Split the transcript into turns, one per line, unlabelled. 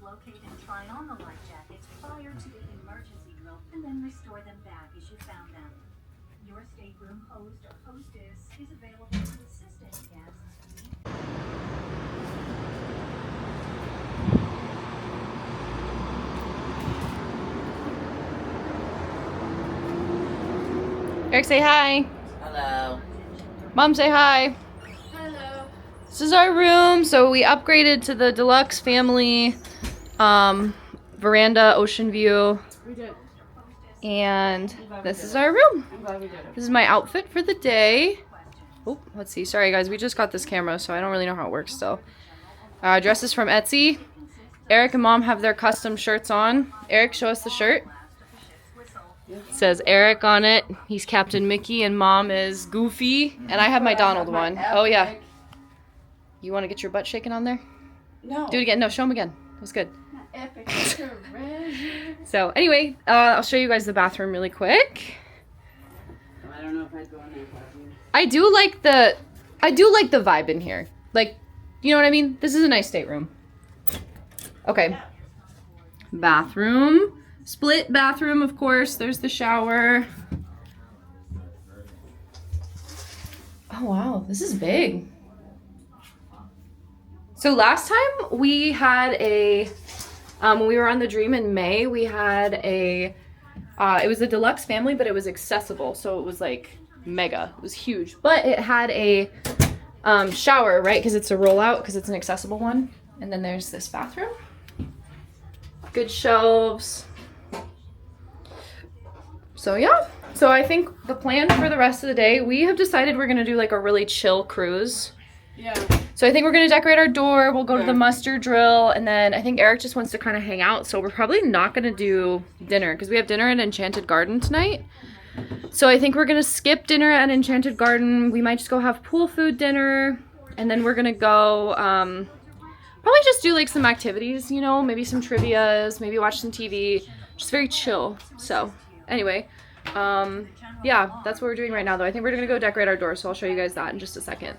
Locate and try on the life jackets prior to the emergency drill and then restore them back as you found them. Your stateroom host or hostess is available to assist any guests.
Eric, say hi.
Hello.
Mom, say hi.
Hello.
This is our room. So we upgraded to the deluxe family veranda, ocean view.
We did.
And this is our room.
I'm glad we did it.
This is my outfit for the day. Oh, let's see. Sorry, guys. We just got this camera, so I don't really know how it works still. Dresses from Etsy. Eric and Mom have their custom shirts on. Eric, show us the shirt. It says Eric on it. He's Captain Mickey, and Mom is Goofy. And I have my Donald one. Oh, yeah. You want to get your butt shaken on there?
No.
Do it again. No, show him again. It was good.
Epic treasure.
So anyway, I'll show you guys the bathroom really quick.
I don't know if I'd go in there without you.
I do like the vibe in here. Like, you know what I mean? This is a nice stateroom. Okay. Bathroom. Split bathroom, of course. There's the shower. Oh wow, this is big. So last time we had a when we were on the Dream in May, we had a, it was a deluxe family, but it was accessible. So it was like mega, it was huge. But it had a shower, right? Because it's a rollout, because it's an accessible one. And then there's this bathroom. Good shelves. So yeah, so I think the plan for the rest of the day, we have decided we're gonna do like a really chill cruise.
Yeah.
So I think we're gonna decorate our door, we'll go to the muster drill, and then I think Eric just wants to kind of hang out, so we're probably not gonna do dinner, because we have dinner at Enchanted Garden tonight. So I think we're gonna skip dinner at Enchanted Garden, we might just go have pool food dinner, and then we're gonna go, probably just do like some activities, you know, maybe some trivias, maybe watch some TV, just very chill. So anyway, yeah, that's what we're doing right now though. I think we're gonna go decorate our door, so I'll show you guys that in just a second.